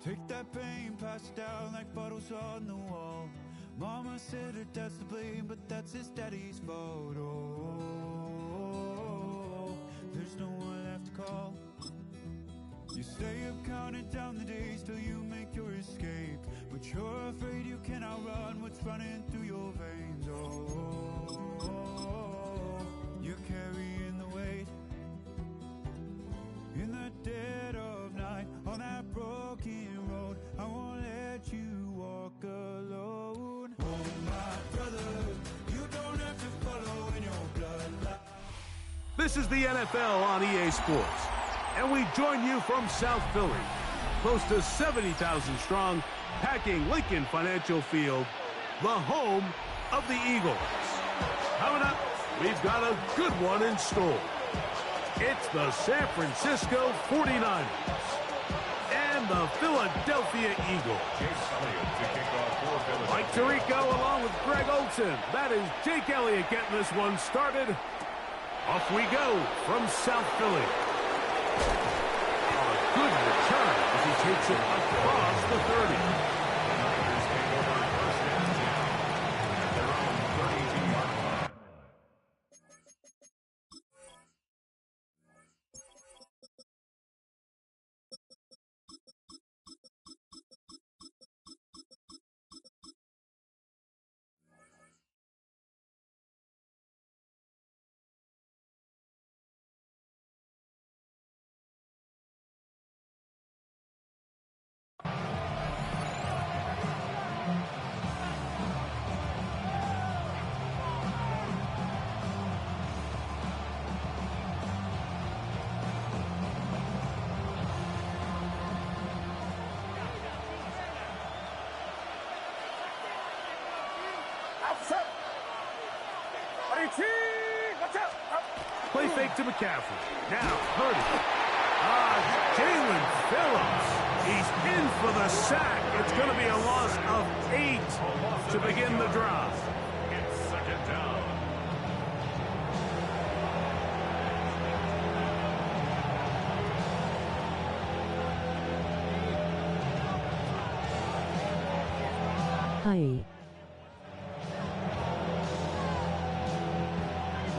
Take that pain, pass it down like bottles on the wall. Mama said her dad's to blame, but that's his daddy's fault. Oh, there's no one left to call. You stay up counting down the days till you make your escape, but you're afraid you cannot run what's running through your veins. Oh, you're carrying the weight in the dead of night on that broken road. I won't let you walk alone. Oh my brother, you don't have to follow in your blood. This is the NFL on EA Sports, and we join you from South Philly, close to 70,000 strong, packing Lincoln Financial Field, the home of the Eagles. Coming up, we've got a good one in store. It's the San Francisco 49ers and the Philadelphia Eagles. Mike Tirico along with Greg Olsen. That is Jake Elliott getting this one started. Off we go from South Philly. A good return as he takes it across the 30. Play fake to McCaffrey. Now, Purdy. Jalen Phillips. He's in for the sack. It's going to be a loss of 8 to begin the drive. It's second down. Hi.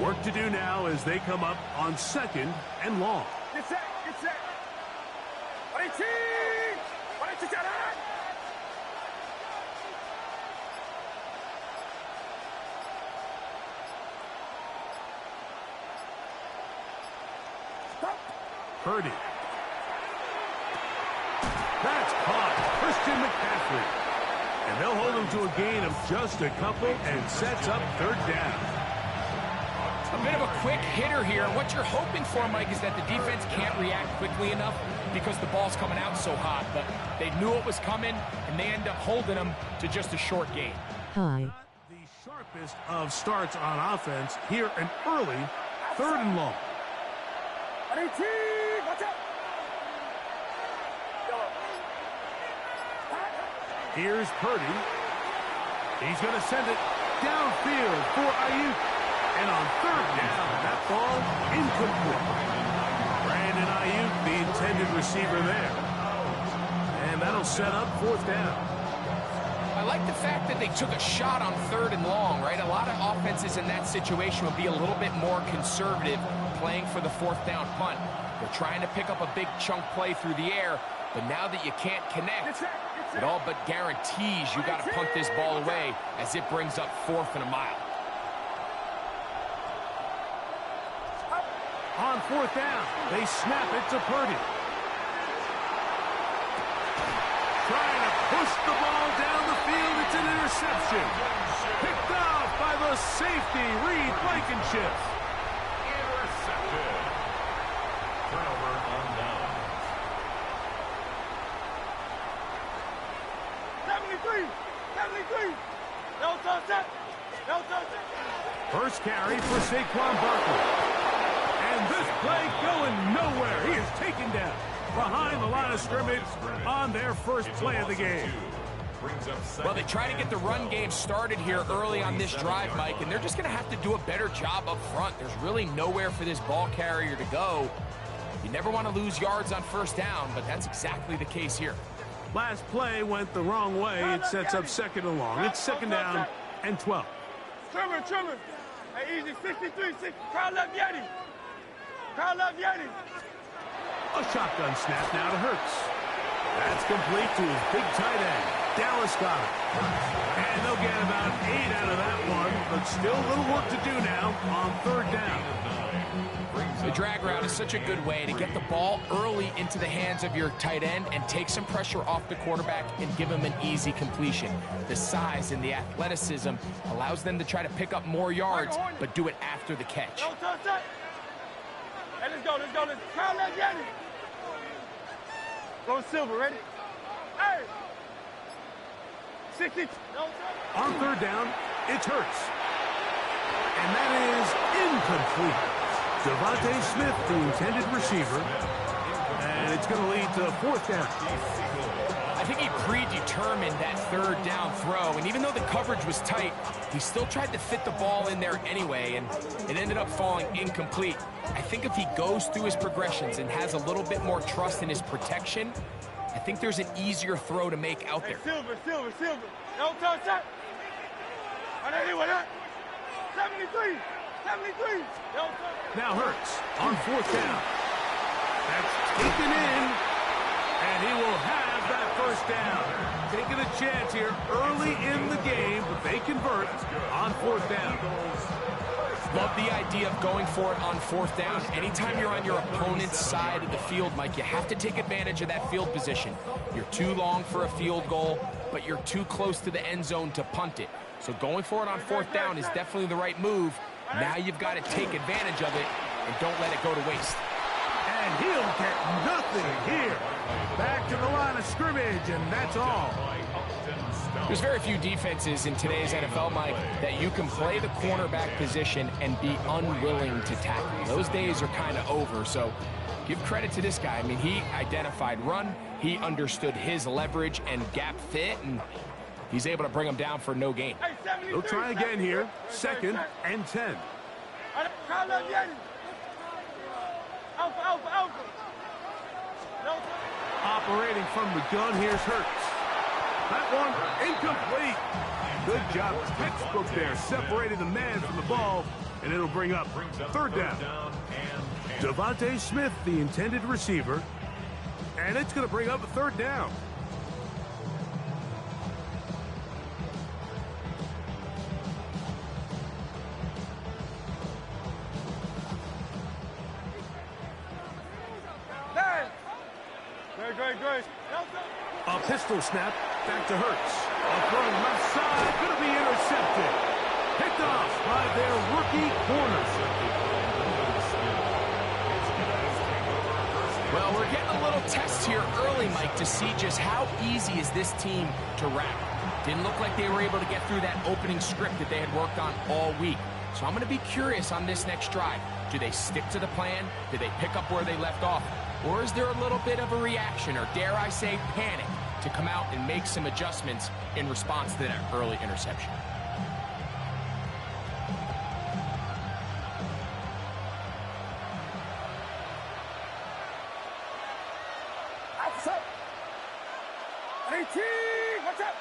Work to do now as they come up on 2nd and long. Get set, get set. Purdy. That's caught. Christian McCaffrey. And they'll hold him to a gain of just a couple and sets up 3rd down. A bit of a quick hitter here. What you're hoping for, Mike, is that the defense can't react quickly enough because the ball's coming out so hot. But they knew it was coming, and they end up holding them to just a short gain. Hi. The sharpest of starts on offense here an early 3rd and long. Here's Purdy. He's going to send it downfield for Ayuk. And on 3rd down, that ball incomplete. Brandon Ayuk, the intended receiver there. And that'll set up 4th down. I like the fact that they took a shot on 3rd and long, right? A lot of offenses in that situation would be a little bit more conservative playing for the 4th down punt. They're trying to pick up a big chunk play through the air, but now that you can't connect, it all but guarantees you got to punt this ball away as it brings up 4th and a mile. On 4th down, they snap it to Purdy. Trying to push the ball down the field. It's an interception. Picked off by the safety, Reed Blankenship. Intercepted. Turnover on down. 73. No touchdown. First carry for Saquon Barkley. And this play going nowhere. He is taken down behind the line of scrimmage on their first play of the game. Well, they try to get the run game started here early on this drive, Mike, and they're just going to have to do a better job up front. There's really nowhere for this ball carrier to go. You never want to lose yards on 1st down, but that's exactly the case here. Last play went the wrong way. It sets up second and long. It's second down and 12. Trimmer. Hey, easy. 63, 60. Crowd left Yeti. Crowd left Yeti. A shotgun snap now to Hurts. That's complete to his big tight end. Dallas got it. And they'll get about 8 out of that one, but still a little work to do now on third down. The drag route is such a good way to get the ball early into the hands of your tight end and take some pressure off the quarterback and give him an easy completion. The size and the athleticism allows them to try to pick up more yards, but do it after the catch. Hey, let's go. Crowd left Yeti. Go Silver, ready? Hey! 60. On third down, it's Hurts. And that is incomplete. Devontae Smith, the intended receiver. And it's going to lead to fourth down. I think he predetermined that third down throw, and even though the coverage was tight, he still tried to fit the ball in there anyway, and it ended up falling incomplete. I think if he goes through his progressions and has a little bit more trust in his protection, I think there's an easier throw to make out there. Hey, Silver. Don't touch that. I didn't with that. 73. Don't touch. Now Hurts on fourth down. That's taken in, and he will have that first down. Taking a chance here early in the game, but they convert on fourth down. Love the idea of going for it on fourth down. Anytime you're on your opponent's side of the field, Mike, you have to take advantage of that field position. You're too long for a field goal, but you're too close to the end zone to punt it. So going for it on fourth down is definitely the right move. Now you've got to take advantage of it and don't let it go to waste. And he'll get nothing here. Back to the line of scrimmage, and that's all. There's very few defenses in today's NFL, Mike, that you can play the cornerback position and be unwilling to tackle. Those days are kind of over, so give credit to this guy. I mean, he identified run, he understood his leverage and gap fit, and he's able to bring him down for no gain. They'll try again here, second and 10. Alpha. Operating from the gun, here's Hurts. That one incomplete. Good job, textbook there, separating the man from the ball, and it'll bring up third down. Devontae Smith, the intended receiver, and it's going to bring up a third down. Great. A pistol snap, back to Hurts. A throw left side, going to be intercepted. Picked off by their rookie corner. Well, we're getting a little test here early, Mike, to see just how easy is this team to wrap. Didn't look like they were able to get through that opening script that they had worked on all week. So I'm going to be curious on this next drive. Do they stick to the plan? Do they pick up where they left off? Or is there a little bit of a reaction, or dare I say panic, to come out and make some adjustments in response to that early interception? Outside. 18. Watch out.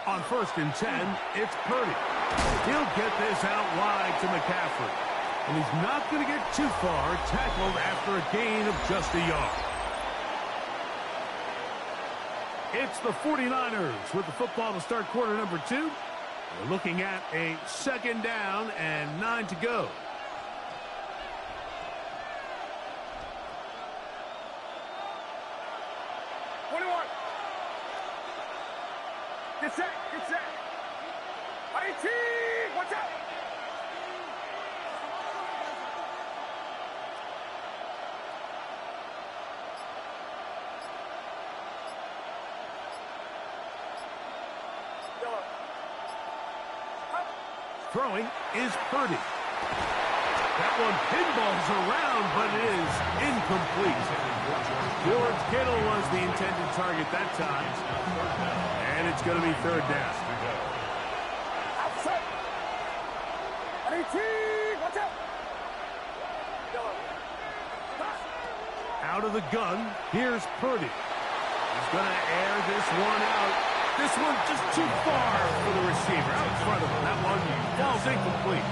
On first and 10, it's Purdy. He'll get this out wide to McCaffrey. And he's not going to get too far, tackled after a gain of just a yard. It's the 49ers with the football to start quarter number 2. We're looking at a second down and 9 to go. Get set. 18. Watch out. Throwing is Purdy. That one pinballs around, but it is incomplete. George Kittle was the intended target that time. And it's going to be third down. of the gun. Here's Purdy. He's going to air this one out. This one just too far for the receiver. Out in front of him. That one falls incomplete.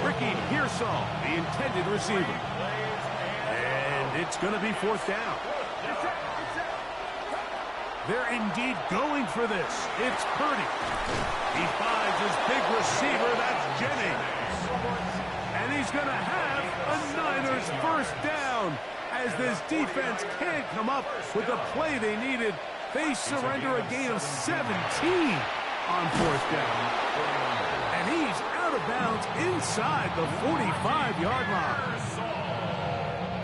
Ricky Pearsall, the intended receiver. And it's going to be fourth down. They're indeed going for this. It's Purdy. He finds his big receiver. That's Jennings. And he's going to have a Niners first down. As this defense can't come up with the play they needed, they surrender a gain of 17 on fourth down. And he's out of bounds inside the 45-yard line.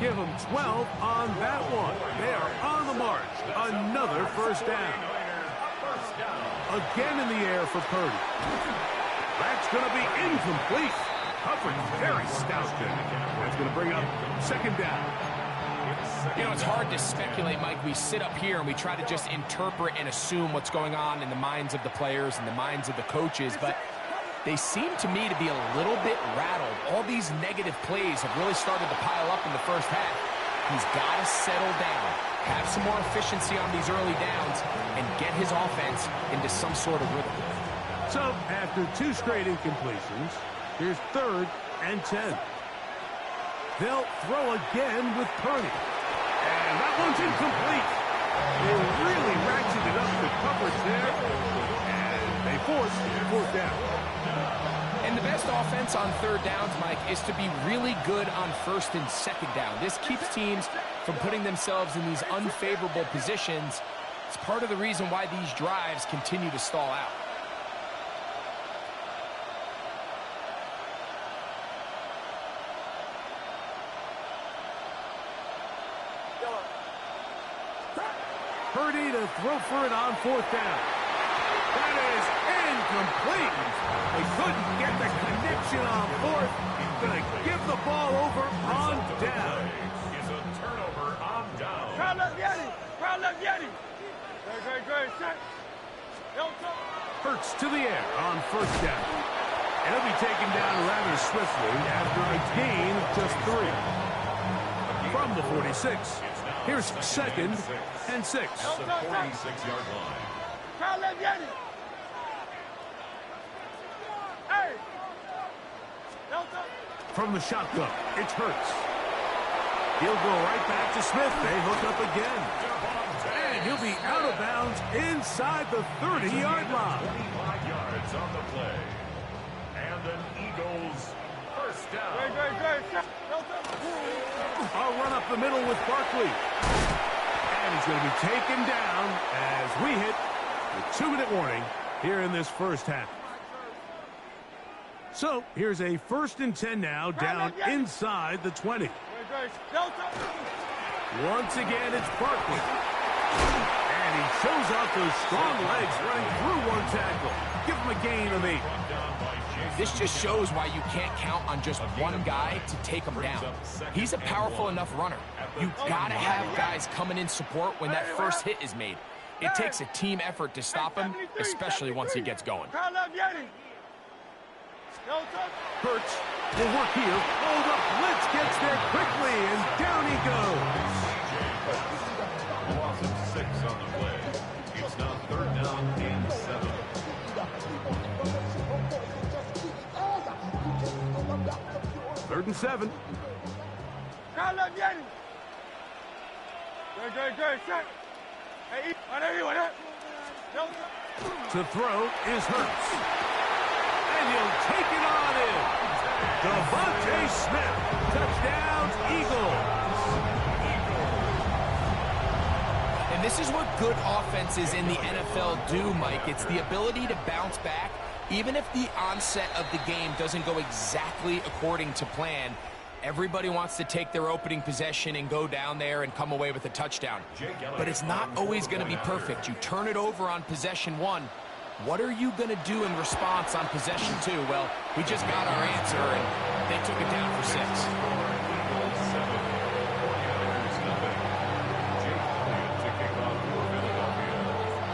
Give them 12 on that one. They are on the march. Another first down. Again in the air for Purdy. That's going to be incomplete. Coverage very stout there. That's going to bring up second down. You know, it's hard to speculate, Mike. We sit up here and we try to just interpret and assume what's going on in the minds of the players and the minds of the coaches, but they seem to me to be a little bit rattled. All these negative plays have really started to pile up in the first half. He's got to settle down, have some more efficiency on these early downs, and get his offense into some sort of rhythm. So, after two straight incompletions, here's 3rd and 10. They'll throw again with Purdy. And that one's incomplete. They really ratcheted up the coverage there. And they force fourth down. And the best offense on third downs, Mike, is to be really good on first and second down. This keeps teams from putting themselves in these unfavorable positions. It's part of the reason why these drives continue to stall out. Purdy to throw for it on fourth down. That is incomplete. They couldn't get the connection on fourth. Going to give the ball over on down. It's a turnover on down. Crowd left Yeti. Crowd left Yeti. Great. Set. Hurts to the air on first down. And he'll be taken down rather swiftly after a gain of just 3. From the 46. Here's 2nd and 6. At the 46-yard line. Crowd left Yeti. Hey. From the shotgun, it's Hurts. He'll go right back to Smith. They hook up again. And he'll be out of bounds inside the 30-yard line. 25 yards on the play. And an Eagles first down. Great. I'll run up the middle with Barkley. And he's going to be taken down as we hit the 2-minute warning here in this first half. So here's a 1st and 10 now, down inside the 20. Once again, it's Barkley. And he shows off those strong legs running through one tackle. Give him a gain of 8. This just shows why you can't count on just one guy to take him down. He's a powerful enough runner. You've got to have guys coming in support when that first hit is made. It takes a team effort to stop him, especially once he gets going. Hurts will work here. Oh, the blitz gets there quickly, and down he goes. Loss of 6 on the play. It's now 3rd down and 7. 3rd and 7. Crowd left Yeti. Great. Set. Hey, To throw is Hurts. And he'll take it on in. Devontae Smith. Touchdown, Eagles. And this is what good offenses in the NFL do, Mike. It's the ability to bounce back, even if the onset of the game doesn't go exactly according to plan. Everybody wants to take their opening possession and go down there and come away with a touchdown. But it's not always going to be perfect. You turn it over on possession 1. What are you going to do in response on possession 2? Well, we just got our answer, and they took it down for 6.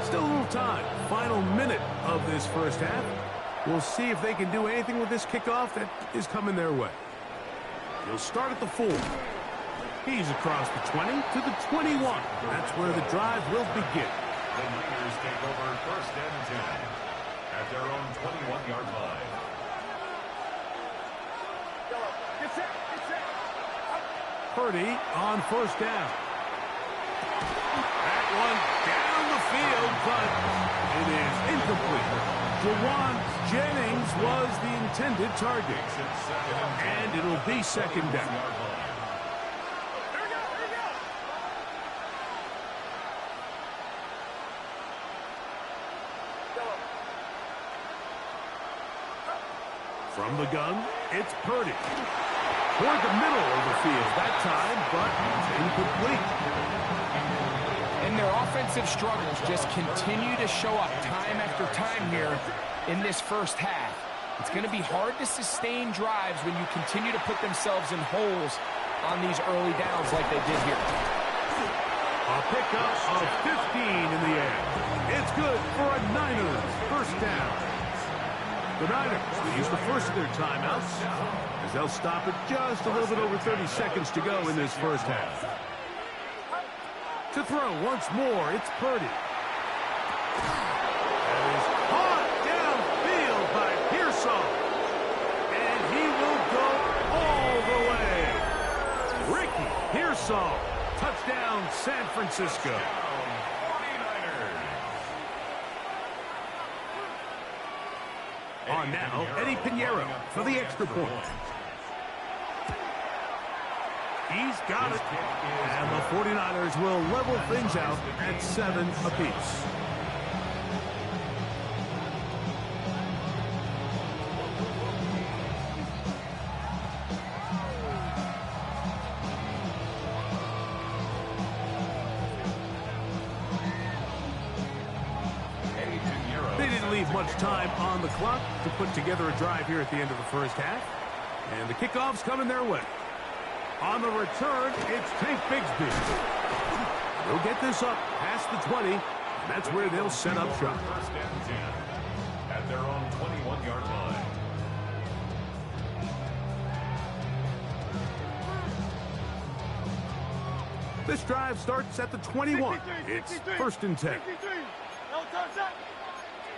Still a little time. Final minute of this first half. We'll see if they can do anything with this kickoff that is coming their way. He'll start at the 4. He's across the 20 to the 21. That's where the drive will begin. The Niners take over 1st and 10 at their own 21-yard line. Purdy on 1st down. That one down the field, but it is incomplete. Jawan Jennings was the intended target. And it'll be 2nd down. From the gun, it's Purdy. Toward the middle of the field that time, but incomplete. And their offensive struggles just continue to show up time after time here in this first half. It's going to be hard to sustain drives when you continue to put themselves in holes on these early downs like they did here. A pickup of 15 in the air. It's good for a Niners 1st down. The Niners will use the first of their timeouts as they'll stop it just a little bit over 30 seconds to go in this first half. To throw once more, it's Purdy. That is caught downfield by Pearsall. And he will go all the way. Ricky Pearsall. Touchdown, San Francisco. On now, Eddie Pinheiro for the extra point. He's got it. And the 49ers will level things out at 7 apiece. Much time on the clock to put together a drive here at the end of the first half. And the kickoff's coming their way. On the return, it's Tank Bigsby. They'll get this up past the 20, and that's where they'll set up shop. 1st and 10 at their own 21-yard line. This drive starts at the 21. It's 1st and 10.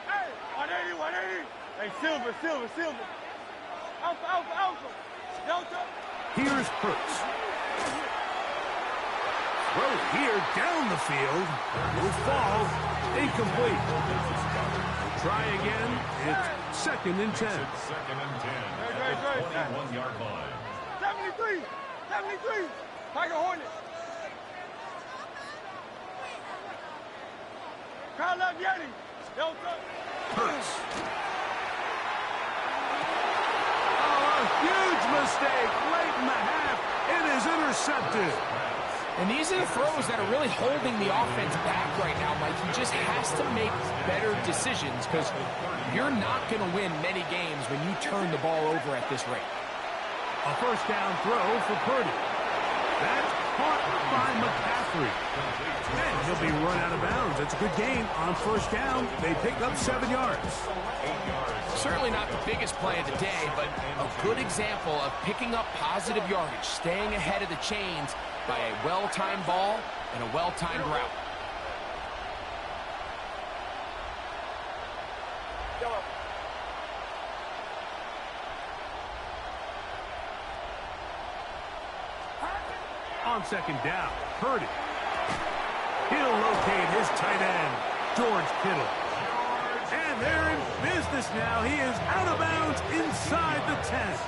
Hey, 180, 180. Hey, Silver. Alpha. Delta. Here's Hurts. Throw here down the field. Will fall. Incomplete. We'll try again. It's 2nd and 10. 2nd and 10 at the 21-yard line. 73. Tiger Hornet. Crowd left Yeti. Delta. Hurts. Oh, a huge mistake late in the half. It is intercepted. And these are the throws that are really holding the offense back right now, Mike. He just has to make better decisions because you're not going to win many games when you turn the ball over at this rate. A 1st down throw for Purdy. That's caught by McCaffrey. And he'll be run out of bounds. It's a good gain on 1st down. They pick up 7 yards. Certainly not the biggest play of the day, but a good example of picking up positive yardage, staying ahead of the chains by a well-timed ball and a well-timed route. On 2nd down, Purdy. He'll locate his tight end, George Kittle. And they're in business now. He is out of bounds inside the 10.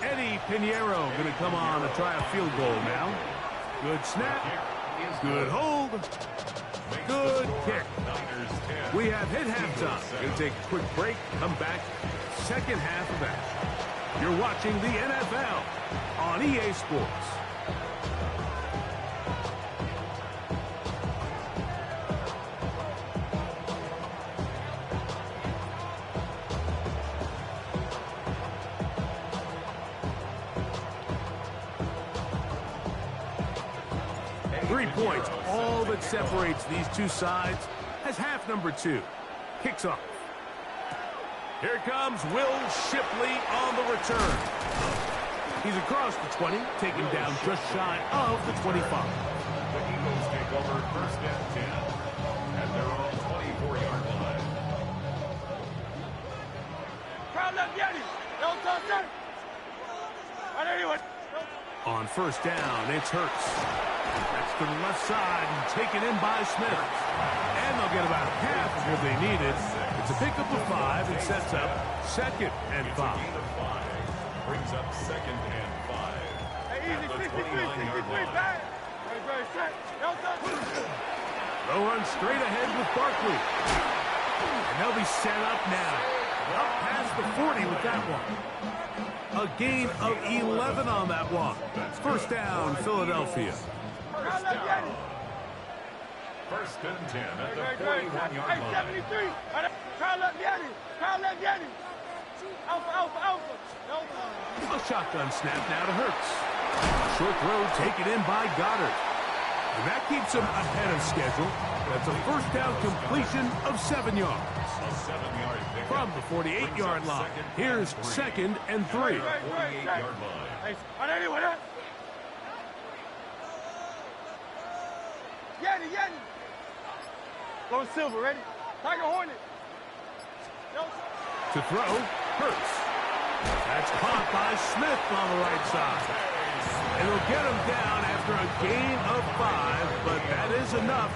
Eddie Pinheiro going to come on and try a field goal now. Good snap. Good hold. Good kick. We have hit halftime. Going to take a quick break. Come back. 2nd half of action. You're watching the NFL on EA Sports. Points, all that separates these two sides, as half number 2 kicks off. Here comes Will Shipley on the return. He's across the 20, taken down just shy of the 25. The Eagles take over first and 10 at their own 24-yard line. Crowd left Yeti. Don't touch it. On anyone. On first down, it's Hurts. That's to the left side and taken in by Smith. And they'll get about half of what they needed. It's a pickup of 5 and sets up second and 5. Brings up second and 5. Hey, easy, 63, back. Very straight. Don't touch it. They'll run straight ahead with Barkley. And they'll be set up now. Up past the 40 with that one. A gain of 11 on that one. First down, Philadelphia. First down. First and 10 at the 41-yard line. Hey, 73. Crowd left Yeti. Crowd left Yeti. Alpha. A shotgun snap now to Hurts. Short throw taken in by Goddard. And that keeps him ahead of schedule. That's a first down completion of 7 yards. A 7-yard pickup. From the 48-yard line, here's second and 3. 48-yard line. Hey, on anyone. Yeti. Lone Silver, ready? Tiger Hornet. To throw, Hurts. That's caught by Smith on the right side. It'll get him down after a gain of 5, but that is enough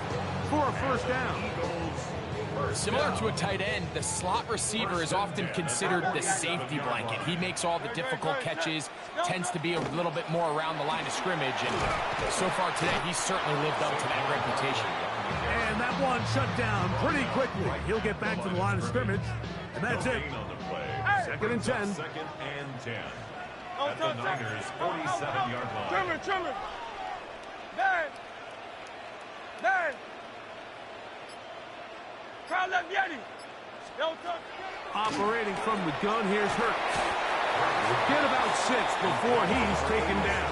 for a first down. Similar to a tight end, the slot receiver is often considered the safety blanket. He makes all the difficult catches, tends to be a little bit more around the line of scrimmage, and so far today, he's certainly lived up to that reputation. And that one shut down pretty quickly. He'll get back to the line of scrimmage, and that's it. Second and 10. Second and 10. At the Niners' 47-yard line. Trimmer. Dan. Crowd left Yeti. Don't touch. Operating from the gun, here's Hurts. We'll get about 6 before he's taken down.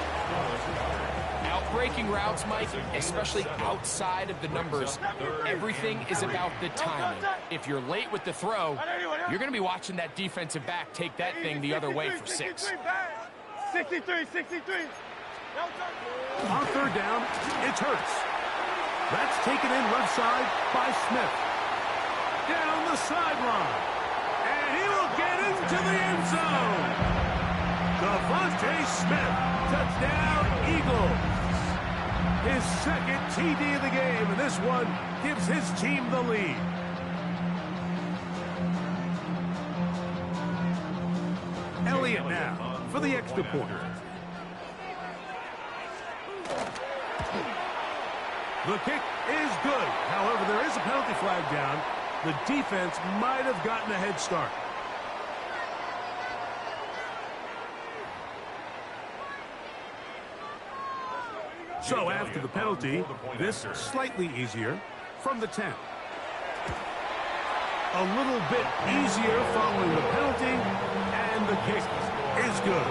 Outbreaking routes, Mike, especially outside of the numbers, everything is about the timing. If you're late with the throw, you're going to be watching that defensive back take that thing the other way for 6. 63. On third down, it's Hurts. That's taken in left side by Smith. Down the sideline. And he will get into the end zone. Devontae Smith, touchdown Eagles. His second TD of the game, and this one gives his team the lead. Elliott now for the extra point. The kick is good. However, there is a penalty flag down. The defense might have gotten a head start. So after the penalty, this slightly easier from the 10. A little bit easier following the penalty, and the kick is good.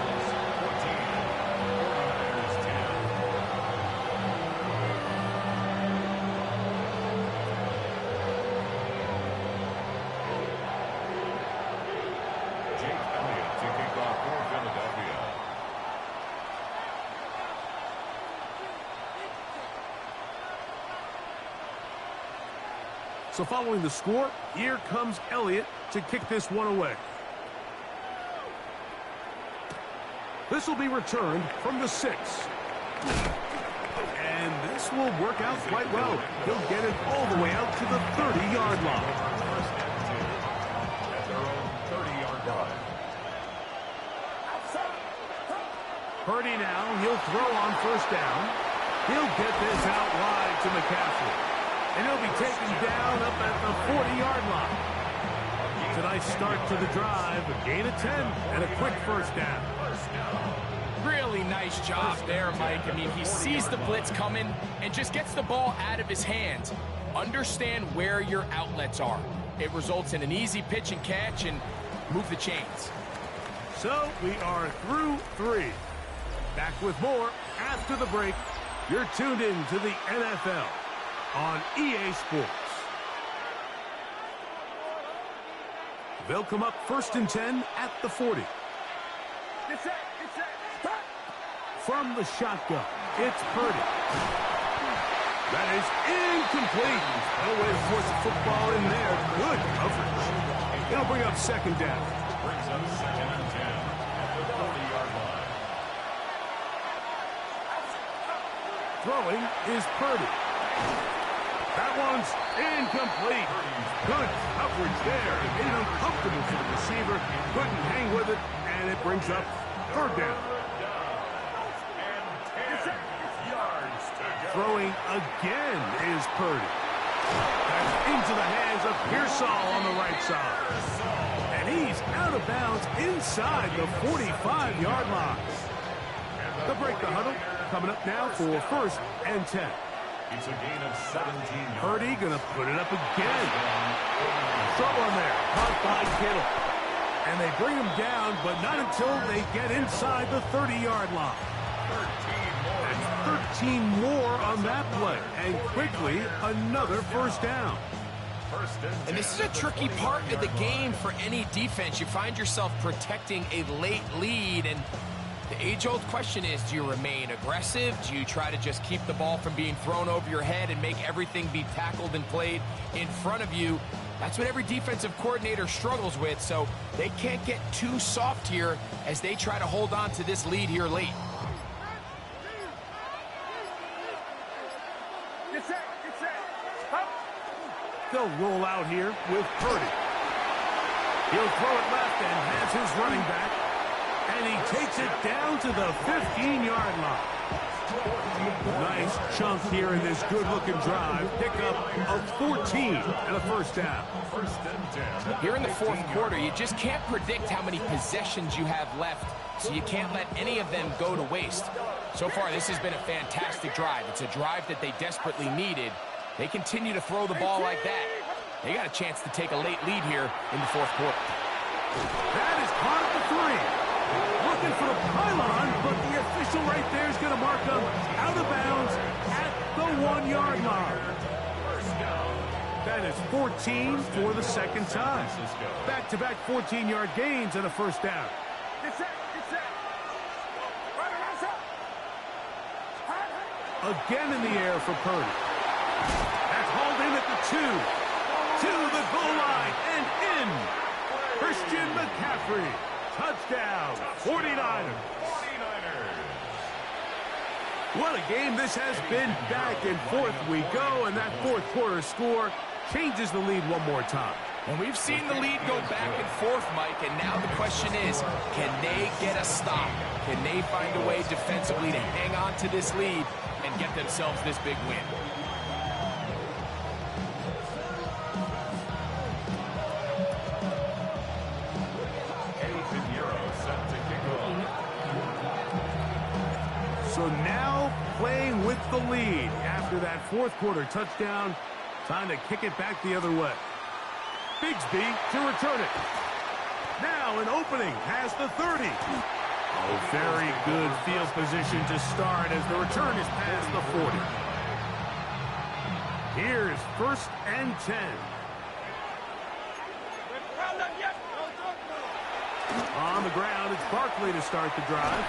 So following the score, here comes Elliott to kick this one away. This will be returned from the 6. And this will work out quite well. He'll get it all the way out to the 30-yard line. At their own 30-yard line. Purdy now, he'll throw on first down. He'll get this out wide to McCaffrey. And he'll be taken down up at the 40-yard line. It's a nice start to the drive, a gain of 10, and a quick first down. Really nice job there, Mike. I mean, he sees the blitz coming and just gets the ball out of his hands. Understand where your outlets are. It results in an easy pitch and catch and move the chains. So we are through 3. Back with more after the break. You're tuned in to the NFL on EA Sports. They'll come up first and 10 at the 40. Get set. from the shotgun. It's Purdy. That is incomplete. No way to force the football in there. Good coverage. It'll bring up second down. Brings up second and 10 at the 40-yard line. Throwing is Purdy. That one's incomplete. Good coverage there. Made it uncomfortable for the receiver. Couldn't hang with it, and it brings up third down. Throwing again is Purdy. That's into the hands of Pearsall on the right side. And he's out of bounds inside the 45-yard line. They'll break the huddle. Coming up now for first and 10. It's a gain of 17 yards. Purdy going to put it up again. Short one there. Caught by Kittle. And they bring him down, but not until they get inside the 30-yard line. 13 more on that play. And quickly, another first down. And this is a tricky part of the game for any defense. You find yourself protecting a late lead, and the age-old question is, do you remain aggressive? Do you try to just keep the ball from being thrown over your head and make everything be tackled and played in front of you? That's what every defensive coordinator struggles with, so they can't get too soft here as they try to hold on to this lead here late. They'll roll out here with Purdy. He'll throw it left and has his running back. And he takes it down to the 15-yard line. Nice chunk here in this good-looking drive. Pick up of 14 and a first down. Here in the fourth quarter, you just can't predict how many possessions you have left, so you can't let any of them go to waste. So far, this has been a fantastic drive. It's a drive that they desperately needed. They continue to throw the ball like that. They got a chance to take a late lead here in the fourth quarter. That is caught at the 3. Looking for the pylon, but the official right there is going to mark them out of bounds at the 1-yard line. That is 14 for the second time. Back-to-back 14-yard gains and a first down. Again in the air for Purdy. That's hauled in at the 2. To the goal line and in. Christian McCaffrey. Touchdown. 49ers. What a game this has been. Back and forth we go, and that fourth quarter score changes the lead one more time. And we've seen the lead go back and forth, Mike, and now the question is, can they get a stop? Can they find a way defensively to hang on to this lead and get themselves this big win? So now playing with the lead after that fourth quarter touchdown. Time to kick it back the other way. Bigsby to return it. Now an opening past the 30. Oh, very good field position to start as the return is past the 40. Here's first and 10. On the ground, it's Barkley to start the drive.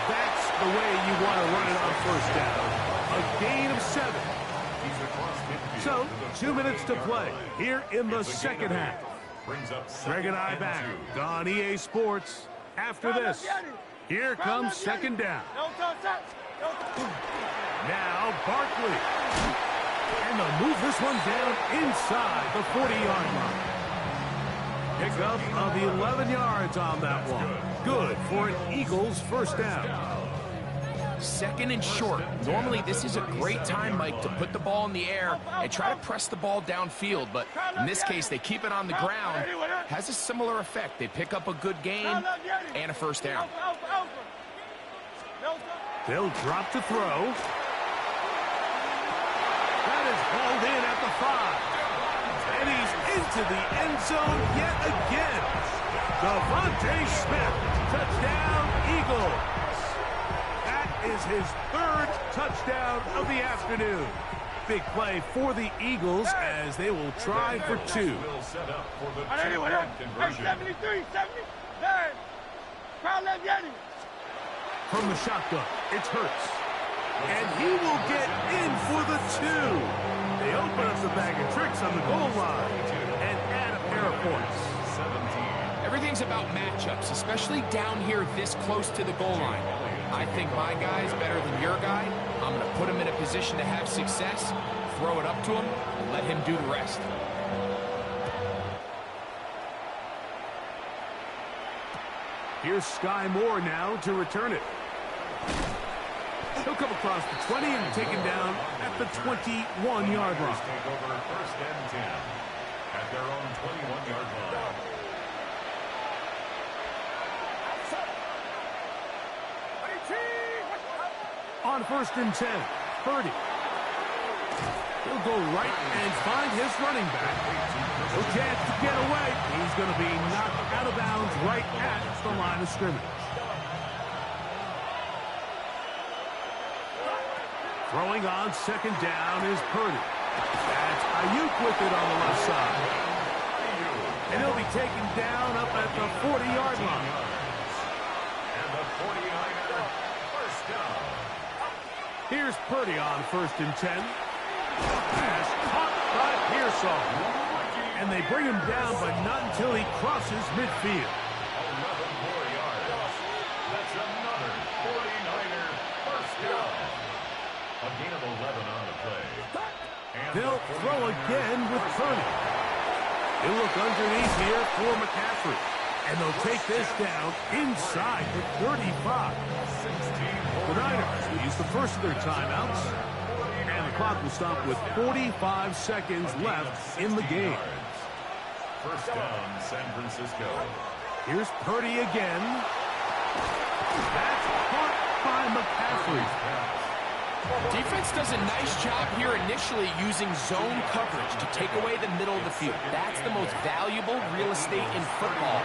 That's the way you want to run it on first down. A gain of 7. So, 2 minutes to play here in the second half. Greg and I back on EA Sports after this. Here comes second down. Now Barkley. And they'll move this one down inside the 40-yard line. Pickup of 11 yards on that one. Good for an Eagles first down. Second and short. Normally, this is a great time, Mike, to put the ball in the air and try to press the ball downfield. But in this case, they keep it on the ground. Has a similar effect. They pick up a good gain and a first down. They'll drop to throw. That is hauled in at the 5. And he's into the end zone yet again. Devontae Smith, touchdown Eagles. That is his 3rd touchdown of the afternoon. Big play for the Eagles as they will try for 2. From the shotgun, it's Hurts. And he will get in for the 2. They open up the bag of tricks on the goal line and add a pair of points. Everything's about matchups, especially down here this close to the goal line. I think my guy's better than your guy. I'm going to put him in a position to have success, throw it up to him, and let him do the rest. Here's Sky Moore now to return it. He'll come across the 20 and taken down at the 21-yard line. Take over 1st and 10 at their own 21-yard line. On 1st and 10, Purdy. He'll go right and find his running back. No chance to get away. He's going to be knocked out of bounds right at the line of scrimmage. Throwing on 2nd down is Purdy. That's Ayuk with it on the left side. And he'll be taken down up at the 40-yard line. And the 49er, 1st down. Here's Purdy on 1st and 10. Pass caught by Pearsall. And they bring him down, but not until he crosses midfield. 11 more yards. That's another 49er 1st down. A gain of 11 on the play. And They'll throw again with Purdy. They'll look underneath here for McCaffrey. And they'll take this down inside the 35. The Niners will use the first of their timeouts. And the clock will stop with 45 seconds left in the game. 1st down, San Francisco. Here's Purdy again. That's caught by McCaffrey. Defense does a nice job here initially using zone coverage to take away the middle of the field. That's the most valuable real estate in football.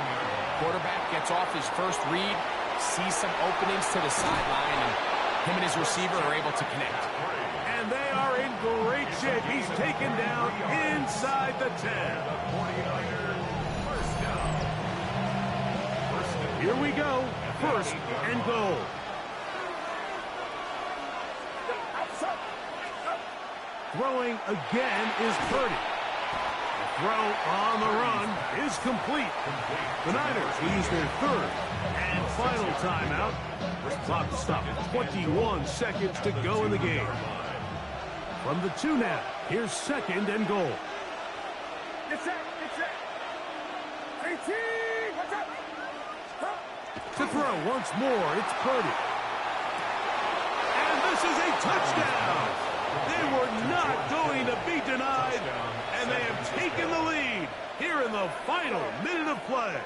Quarterback gets off his first read, sees some openings to the sideline, and him and his receiver are able to connect. And they are in great shape. He's taken down inside the 10. Here we go. 1st and goal. Throwing again is Purdy. The throw on the run is complete. The Niners will use their 3rd and final timeout. Clock stop. 21 seconds to go in the game. From the 2 now, here's 2nd and goal. To throw once more, it's Purdy. And this is a touchdown. They were not going to be denied, and they have taken the lead here in the final minute of play.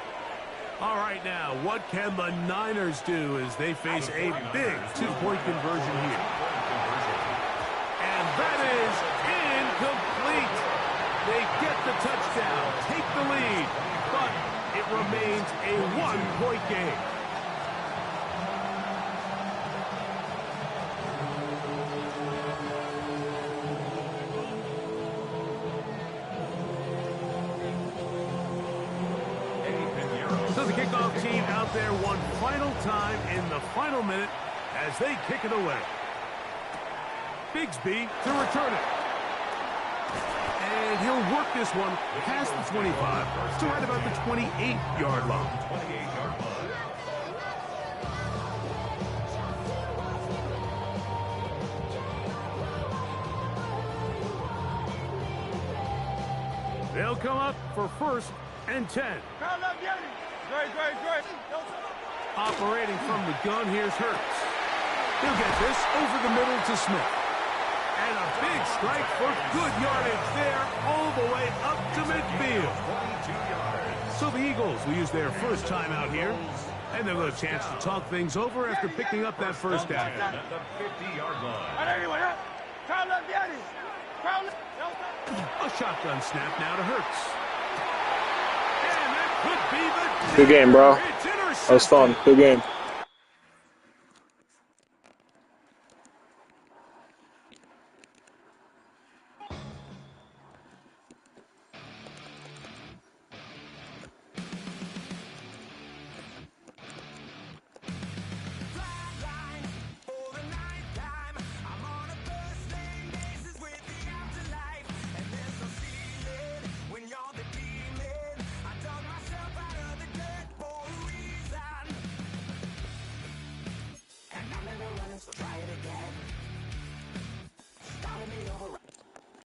All right, now, what can the Niners do as they face a big 2-point conversion here? And that is incomplete. They get the touchdown, take the lead, but it remains a 1-point game. So the kickoff team out there one final time in the final minute as they kick it away. Bigsby to return it. And he'll work this one past the 25 to right about the 28-yard line. 28-yard line. They'll come up for 1st and 10. Operating from the gun, here's Hurts. He'll get this over the middle to Smith. And a big strike for good yardage there all the way up to midfield. 22 yards. So the Eagles will use their first timeout here. And they'll have a chance to talk things over after picking up that first down. At the 50-yard line. A shotgun snap now to Hurts. And that could be the Good game, bro. It's intercepted. That was fun. Good game.